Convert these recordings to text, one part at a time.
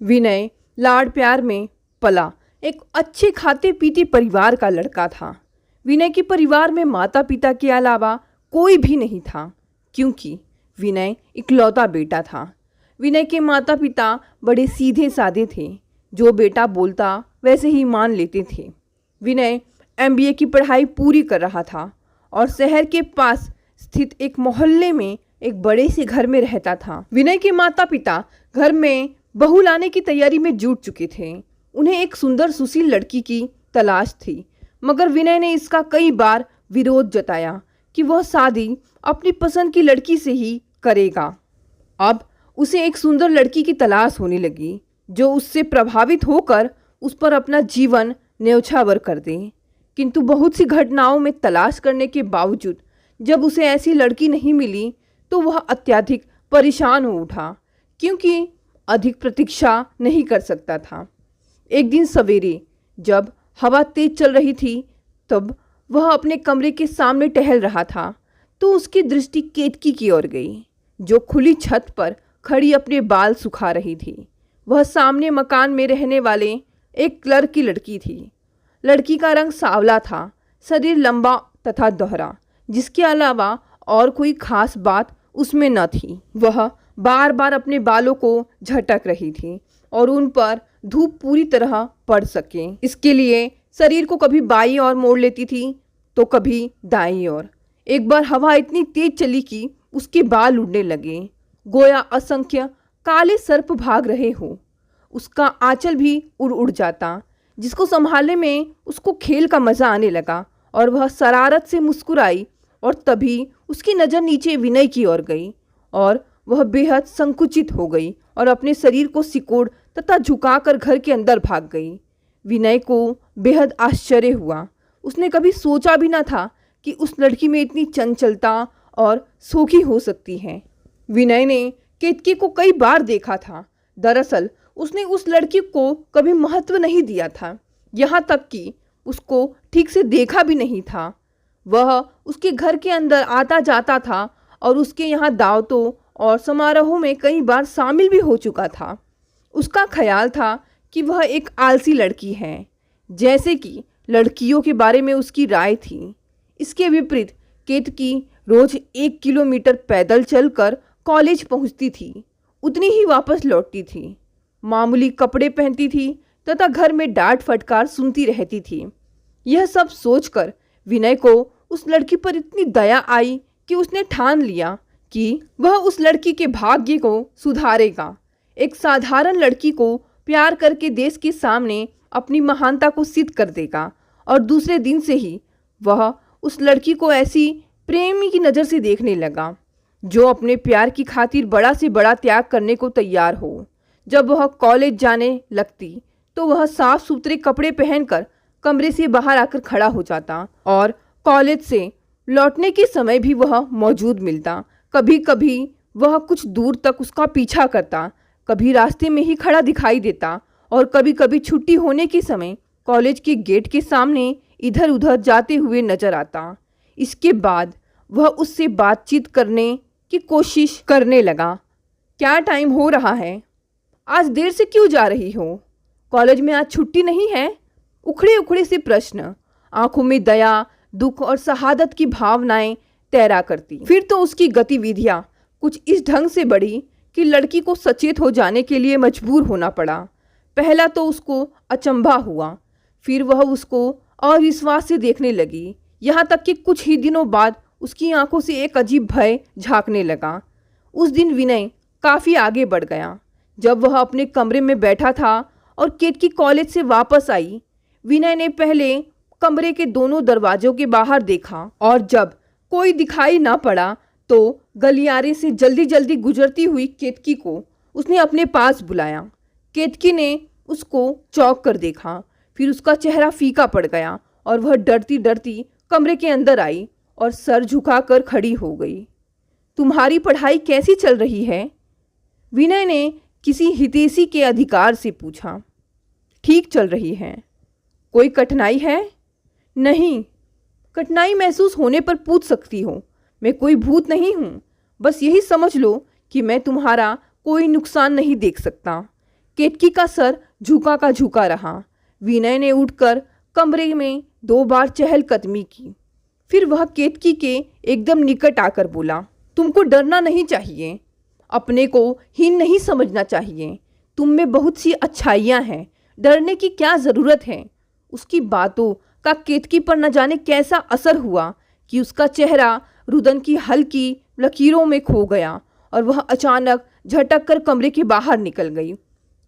विनय लाड़ प्यार में पला एक अच्छे खाते पीते परिवार का लड़का था। विनय के परिवार में माता पिता के अलावा कोई भी नहीं था, क्योंकि विनय इकलौता बेटा था। विनय के माता पिता बड़े सीधे साधे थे, जो बेटा बोलता वैसे ही मान लेते थे। विनय MBA की पढ़ाई पूरी कर रहा था और शहर के पास स्थित एक मोहल्ले में एक बड़े से घर में रहता था। विनय के माता पिता घर में बहू लाने की तैयारी में जुट चुके थे। उन्हें एक सुंदर सुशील लड़की की तलाश थी, मगर विनय ने इसका कई बार विरोध जताया कि वह शादी अपनी पसंद की लड़की से ही करेगा। अब उसे एक सुंदर लड़की की तलाश होने लगी, जो उससे प्रभावित होकर उस पर अपना जीवन न्यौछावर कर दे। किंतु बहुत सी घटनाओं में तलाश करने के बावजूद जब उसे ऐसी लड़की नहीं मिली, तो वह अत्यधिक परेशान हो उठा, क्योंकि अधिक प्रतीक्षा नहीं कर सकता था। एक दिन सवेरे जब हवा तेज चल रही थी, तब वह अपने कमरे के सामने टहल रहा था, तो उसकी दृष्टि केतकी की ओर गई, जो खुली छत पर खड़ी अपने बाल सुखा रही थी। वह सामने मकान में रहने वाले एक क्लर्क की लड़की थी। लड़की का रंग सांवला था, शरीर लंबा तथा दोहरा, जिसके अलावा और कोई खास बात उसमें न थी। वह बार बार अपने बालों को झटक रही थी और उन पर धूप पूरी तरह पड़ सके, इसके लिए शरीर को कभी बाईं ओर मोड़ लेती थी तो कभी दाईं ओर। एक बार हवा इतनी तेज चली कि उसके बाल उड़ने लगे, गोया असंख्य काले सर्प भाग रहे हो। उसका आंचल भी उड़ उड़ जाता, जिसको संभालने में उसको खेल का मजा आने लगा और वह शरारत से मुस्कुराई। और तभी उसकी नज़र नीचे विनय की ओर गई और वह बेहद संकुचित हो गई और अपने शरीर को सिकोड़ तथा झुकाकर घर के अंदर भाग गई। विनय को बेहद आश्चर्य हुआ। उसने कभी सोचा भी न था कि उस लड़की में इतनी चंचलता और शोखी हो सकती है। विनय ने केतकी को कई बार देखा था। दरअसल उसने उस लड़की को कभी महत्व नहीं दिया था, यहाँ तक कि उसको ठीक से देखा भी नहीं था। वह उसके घर के अंदर आता जाता था और उसके यहाँ दावतों और समारोहों में कई बार शामिल भी हो चुका था। उसका ख्याल था कि वह एक आलसी लड़की है, जैसे कि लड़कियों के बारे में उसकी राय थी। इसके विपरीत केतकी रोज 1 किलोमीटर पैदल चलकर कॉलेज पहुंचती थी, उतनी ही वापस लौटती थी, मामूली कपड़े पहनती थी तथा घर में डांट फटकार सुनती रहती थी। यह सब सोचकर विनय को उस लड़की पर इतनी दया आई कि उसने ठान लिया कि वह उस लड़की के भाग्य को सुधारेगा। एक साधारण लड़की को प्यार करके देश के सामने अपनी महानता को सिद्ध कर देगा। और दूसरे दिन से ही वह उस लड़की को ऐसी प्रेमी की नज़र से देखने लगा, जो अपने प्यार की खातिर बड़ा से बड़ा त्याग करने को तैयार हो। जब वह कॉलेज जाने लगती तो वह साफ सुथरे कपड़े पहनकर कमरे से बाहर आकर खड़ा हो जाता और कॉलेज से लौटने के समय भी वह मौजूद मिलता। कभी कभी वह कुछ दूर तक उसका पीछा करता, कभी रास्ते में ही खड़ा दिखाई देता और कभी कभी छुट्टी होने के समय कॉलेज के गेट के सामने इधर उधर जाते हुए नजर आता। इसके बाद वह उससे बातचीत करने की कोशिश करने लगा। क्या टाइम हो रहा है? आज देर से क्यों जा रही हो? कॉलेज में आज छुट्टी नहीं है? उखड़े उखड़े से प्रश्न, आंखों में दया, दुख और शहादत की भावनाएं तैरा करती। फिर तो उसकी गतिविधियां कुछ इस ढंग से बढ़ी कि लड़की को सचेत हो जाने के लिए मजबूर होना पड़ा। पहला तो उसको अचंभा हुआ, फिर वह उसको अविश्वास से देखने लगी, यहाँ तक कि कुछ ही दिनों बाद उसकी आंखों से एक अजीब भय झांकने लगा। उस दिन विनय काफ़ी आगे बढ़ गया। जब वह अपने कमरे में बैठा था और केतकी कॉलेज से वापस आई, विनय ने पहले कमरे के दोनों दरवाजों के बाहर देखा और जब कोई दिखाई ना पड़ा तो गलियारे से जल्दी जल्दी गुजरती हुई केतकी को उसने अपने पास बुलाया। केतकी ने उसको चौंक कर देखा, फिर उसका चेहरा फीका पड़ गया और वह डरती डरती कमरे के अंदर आई और सर झुकाकर खड़ी हो गई। तुम्हारी पढ़ाई कैसी चल रही है? विनय ने किसी हितैषी के अधिकार से पूछा। ठीक चल रही है। कोई कठिनाई है? नहीं। कठिनाई महसूस होने पर पूछ सकती हो, मैं कोई भूत नहीं हूँ। बस यही समझ लो कि मैं तुम्हारा कोई नुकसान नहीं देख सकता। केतकी का सर झुका का झुका रहा। विनय ने उठकर कमरे में 2 बार चहलकदमी की। फिर वह केतकी के एकदम निकट आकर बोला, तुमको डरना नहीं चाहिए, अपने को हीन नहीं समझना चाहिए। तुम में बहुत सी अच्छाइयाँ हैं, डरने की क्या ज़रूरत है। उसकी बातों का केतकी पर न जाने कैसा असर हुआ कि उसका चेहरा रुदन की हल्की लकीरों में खो गया और वह अचानक झटक कर कमरे के बाहर निकल गई।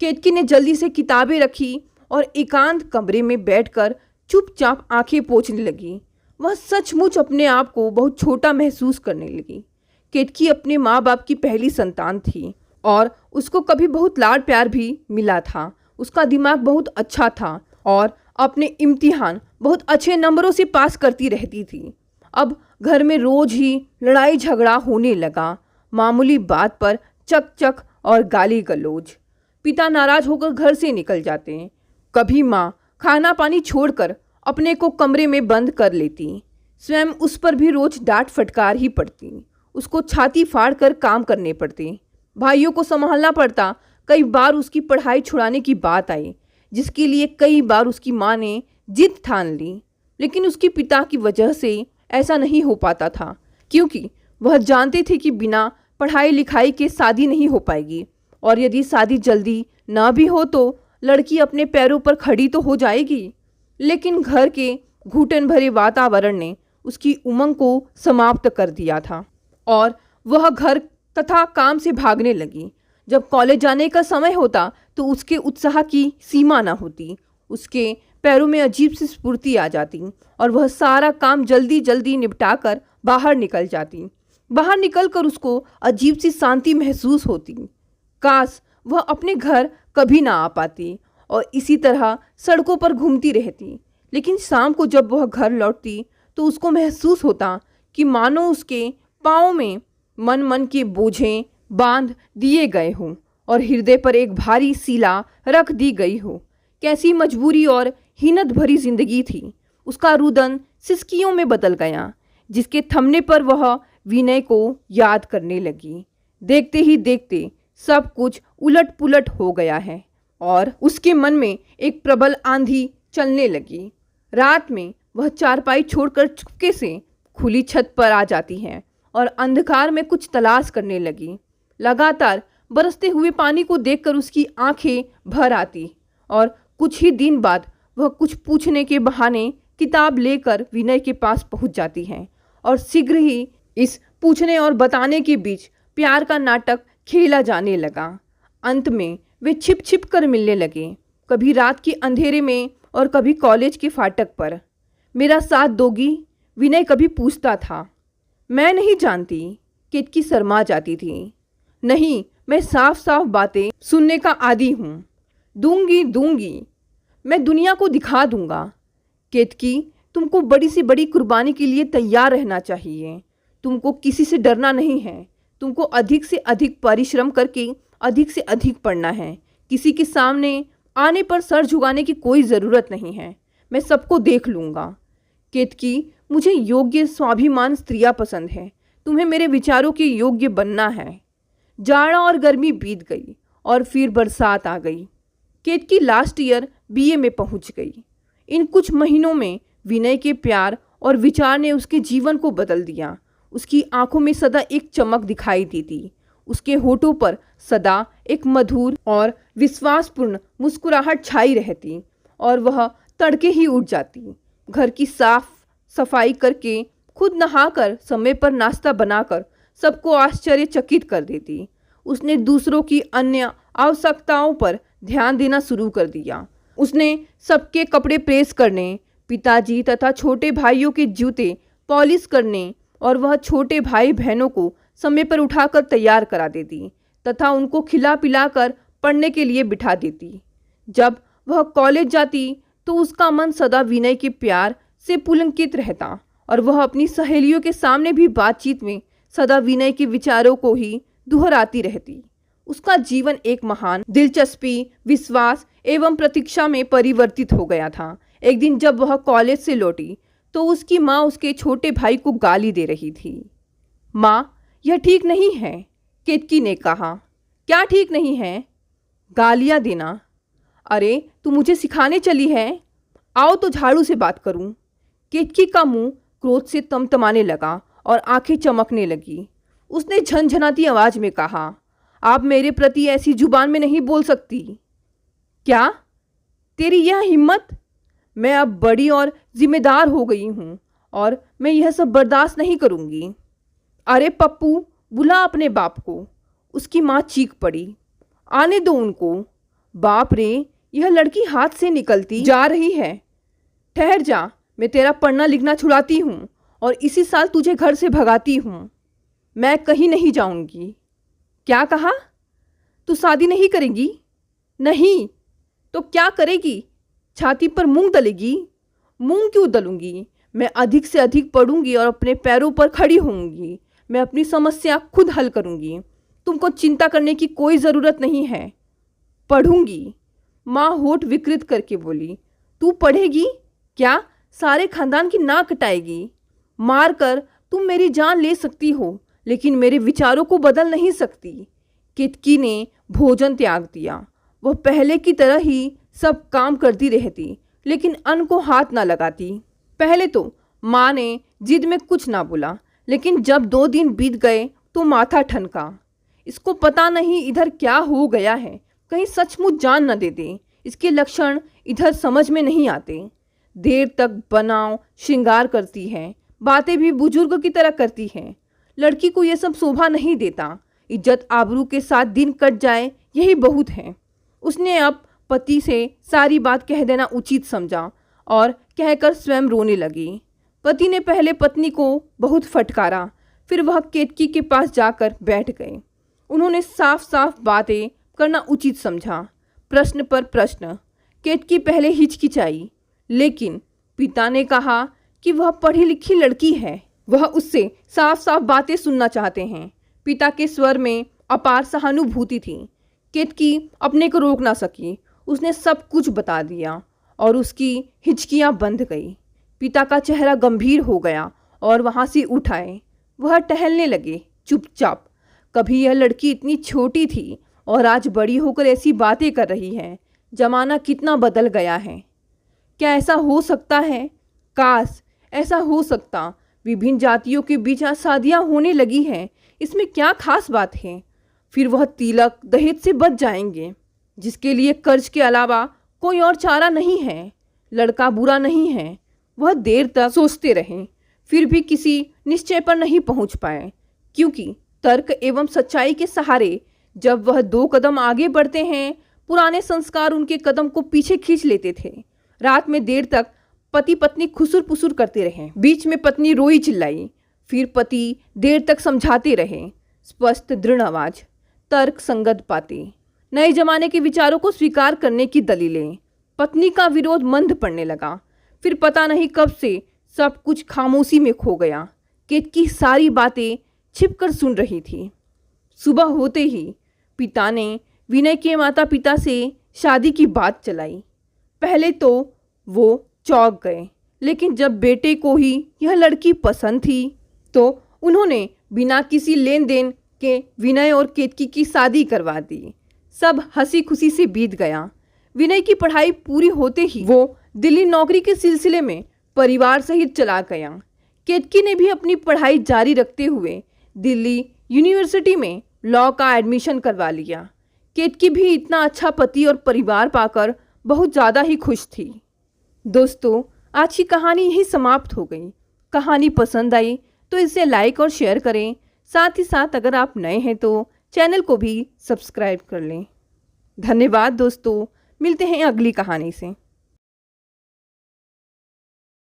केतकी ने जल्दी से किताबें रखी और एकांत कमरे में बैठकर चुपचाप आंखें पोंछने लगी। वह सचमुच अपने आप को बहुत छोटा महसूस करने लगी। केतकी अपने माँ बाप की पहली संतान थी और उसको कभी बहुत लाड प्यार भी मिला था। उसका दिमाग बहुत अच्छा था और अपने इम्तिहान बहुत अच्छे नंबरों से पास करती रहती थी। अब घर में रोज ही लड़ाई झगड़ा होने लगा, मामूली बात पर चक और गाली गलौज। पिता नाराज होकर घर से निकल जाते हैं। कभी माँ खाना पानी छोड़कर अपने को कमरे में बंद कर लेती। स्वयं उस पर भी रोज डांट फटकार ही पड़ती। उसको छाती फाड़ कर काम करने पड़ते, भाइयों को संभालना पड़ता। कई बार उसकी पढ़ाई छुड़ाने की बात आई, जिसके लिए कई बार उसकी माँ ने जिद ठान ली, लेकिन उसके पिता की वजह से ऐसा नहीं हो पाता था, क्योंकि वह जानते थे कि बिना पढ़ाई लिखाई के शादी नहीं हो पाएगी और यदि शादी जल्दी ना भी हो तो लड़की अपने पैरों पर खड़ी तो हो जाएगी। लेकिन घर के घुटन भरे वातावरण ने उसकी उमंग को समाप्त कर दिया था और वह घर तथा काम से भागने लगी। जब कॉलेज जाने का समय होता तो उसके उत्साह की सीमा न होती। उसके पैरों में अजीब सी स्फूर्ति आ जाती और वह सारा काम जल्दी जल्दी निपटाकर बाहर निकल जाती। बाहर निकलकर उसको अजीब सी शांति महसूस होती। काश वह अपने घर कभी ना आ पाती और इसी तरह सड़कों पर घूमती रहती। लेकिन शाम को जब वह घर लौटती तो उसको महसूस होता कि मानो उसके पाँव में मन के बोझें बांध दिए गए हों और हृदय पर एक भारी शिला रख दी गई हो। कैसी मजबूरी और हिन्नत भरी जिंदगी थी। उसका रुदन सिसकियों में बदल गया, जिसके थमने पर वह विनय को याद करने लगी। देखते ही देखते सब कुछ उलट पुलट हो गया है और उसके मन में एक प्रबल आंधी चलने लगी। रात में वह चारपाई छोड़कर चुपके से खुली छत पर आ जाती है और अंधकार में कुछ तलाश करने लगी। लगातार बरसते हुए पानी को देखकर उसकी आंखें भर आती और कुछ ही दिन बाद वह कुछ पूछने के बहाने किताब लेकर विनय के पास पहुंच जाती है और शीघ्र ही इस पूछने और बताने के बीच प्यार का नाटक खेला जाने लगा। अंत में वे छिप छिप कर मिलने लगे, कभी रात के अंधेरे में और कभी कॉलेज के फाटक पर। मेरा साथ दोगी? विनय कभी पूछता था। मैं नहीं जानती, केतकी शर्मा जाती थी। नहीं, मैं साफ साफ बातें सुनने का आदी हूँ। दूंगी, मैं दुनिया को दिखा दूंगा। केतकी, तुमको बड़ी से बड़ी कुर्बानी के लिए तैयार रहना चाहिए। तुमको किसी से डरना नहीं है। तुमको अधिक से अधिक परिश्रम करके अधिक से अधिक पढ़ना है। किसी के सामने आने पर सर झुकाने की कोई ज़रूरत नहीं है। मैं सबको देख लूँगा। केतकी, मुझे योग्य स्वाभिमान स्त्रियाँ पसंद है। तुम्हें मेरे विचारों के योग्य बनना है। जाड़ा और गर्मी बीत गई और फिर बरसात आ गई। केतकी लास्ट ईयर बीए में पहुंच गई। इन कुछ महीनों में विनय के प्यार और विचार ने उसके जीवन को बदल दिया। उसकी आंखों में सदा एक चमक दिखाई देती। उसके होठों पर सदा एक मधुर और विश्वासपूर्ण मुस्कुराहट छाई रहती और वह तड़के ही उठ जाती। घर की साफ सफाई करके, खुद नहाकर, समय पर नाश्ता बनाकर सबको आश्चर्यचकित कर देती। उसने दूसरों की अन्य आवश्यकताओं पर ध्यान देना शुरू कर दिया। उसने सबके कपड़े प्रेस करने, पिताजी तथा छोटे भाइयों के जूते पॉलिश करने और वह छोटे भाई बहनों को समय पर उठाकर तैयार करा देती तथा उनको खिला पिलाकर पढ़ने के लिए बिठा देती। जब वह कॉलेज जाती तो उसका मन सदा विनय के प्यार से पुलकित रहता और वह अपनी सहेलियों के सामने भी बातचीत में सदा विनय के विचारों को ही दोहराती रहती। उसका जीवन एक महान दिलचस्पी, विश्वास एवं प्रतीक्षा में परिवर्तित हो गया था। एक दिन जब वह कॉलेज से लौटी तो उसकी माँ उसके छोटे भाई को गाली दे रही थी। माँ, यह ठीक नहीं है, केतकी ने कहा। क्या ठीक नहीं है? गालियाँ देना। अरे तू मुझे सिखाने चली है? आओ तो झाड़ू से बात करूं। केतकी का मुंह क्रोध से तमतमाने लगा और आंखें चमकने लगी। उसने झनझनाती आवाज में कहा, आप मेरे प्रति ऐसी जुबान में नहीं बोल सकती। क्या? तेरी यह हिम्मत? मैं अब बड़ी और जिम्मेदार हो गई हूँ और मैं यह सब बर्दाश्त नहीं करूँगी। अरे पप्पू, बुला अपने बाप को। उसकी माँ चीख पड़ी। आने दो उनको। बाप रे, यह लड़की हाथ से निकलती जा रही है। ठहर जा, मैं तेरा पढ़ना लिखना छुड़ाती हूँ और इसी साल तुझे घर से भगाती हूँ। मैं कहीं नहीं जाऊँगी। क्या कहा? तू शादी नहीं करेगी? नहीं तो क्या करेगी? छाती पर मूंग दलेगी? मूंग क्यों दलूंगी? मैं अधिक से अधिक पढ़ूंगी और अपने पैरों पर खड़ी होंगी। मैं अपनी समस्या खुद हल करूंगी। तुमको चिंता करने की कोई ज़रूरत नहीं है। पढ़ूंगी। माँ होठ विकृत करके बोली। तू पढ़ेगी? क्या सारे खानदान की नाक कटाएगी? मार कर तुम मेरी जान ले सकती हो, लेकिन मेरे विचारों को बदल नहीं सकती। केतकी ने भोजन त्याग दिया। वह पहले की तरह ही सब काम करती रहती, लेकिन अन्न को हाथ ना लगाती। पहले तो माँ ने जिद में कुछ ना बोला, लेकिन जब 2 दिन बीत गए तो माथा ठनका। इसको पता नहीं इधर क्या हो गया है, कहीं सचमुच जान न दे दे। इसके लक्षण इधर समझ में नहीं आते। देर तक बनाव श्रृंगार करती है, बातें भी बुजुर्ग की तरह करती है। लड़की को यह सब शोभा नहीं देता। इज्जत आबरू के साथ दिन कट जाए यही बहुत है। उसने अब पति से सारी बात कह देना उचित समझा और कहकर स्वयं रोने लगी। पति ने पहले पत्नी को बहुत फटकारा, फिर वह केतकी के पास जाकर बैठ गए। उन्होंने साफ साफ बातें करना उचित समझा। प्रश्न पर प्रश्न। केतकी पहले हिचकिचाई, लेकिन पिता ने कहा कि वह पढ़ी लिखी लड़की है, वह उससे साफ साफ बातें सुनना चाहते हैं। पिता के स्वर में अपार सहानुभूति थी। केतकी अपने को रोक ना सकी। उसने सब कुछ बता दिया और उसकी हिचकियाँ बंध गई। पिता का चेहरा गंभीर हो गया और वहाँ से उठ आए। वह टहलने लगे चुपचाप। कभी यह लड़की इतनी छोटी थी और आज बड़ी होकर ऐसी बातें कर रही है। जमाना कितना बदल गया है। क्या ऐसा हो सकता है? काश ऐसा हो सकता। विभिन्न जातियों के बीच आज शादियाँ होने लगी हैं। इसमें क्या खास बात है? फिर वह तिलक दहेज से बच जाएंगे, जिसके लिए कर्ज के अलावा कोई और चारा नहीं है। लड़का बुरा नहीं है। वह देर तक सोचते रहे, फिर भी किसी निश्चय पर नहीं पहुंच पाए, क्योंकि तर्क एवं सच्चाई के सहारे जब वह 2 कदम आगे बढ़ते हैं, पुराने संस्कार उनके कदम को पीछे खींच लेते थे। रात में देर तक पति पत्नी खुसुर पुसुर करते रहे। बीच में पत्नी रोई चिल्लाई, फिर पति देर तक समझाते रहे। स्पष्ट दृढ़ आवाज, तर्क संगत बातें, नए जमाने के विचारों को स्वीकार करने की दलीलें। पत्नी का विरोध मंद पड़ने लगा। फिर पता नहीं कब से सब कुछ खामोशी में खो गया। केतकी सारी बातें छिपकर सुन रही थी। सुबह होते ही पिता ने विनय के माता पिता से शादी की बात चलाई। पहले तो वो चौंक गए, लेकिन जब बेटे को ही यह लड़की पसंद थी तो उन्होंने बिना किसी लेन देन के विनय और केतकी की शादी करवा दी। सब हंसी खुशी से बीत गया। विनय की पढ़ाई पूरी होते ही वो दिल्ली नौकरी के सिलसिले में परिवार सहित चला गया। केतकी ने भी अपनी पढ़ाई जारी रखते हुए दिल्ली यूनिवर्सिटी में लॉ का एडमिशन करवा लिया। केतकी भी इतना अच्छा पति और परिवार पाकर बहुत ज़्यादा ही खुश थी। दोस्तों, आज की कहानी यही समाप्त हो गई। कहानी पसंद आई तो इसे लाइक और शेयर करें। साथ ही साथ अगर आप नए हैं तो चैनल को भी सब्सक्राइब कर लें। धन्यवाद दोस्तों, मिलते हैं अगली कहानी से।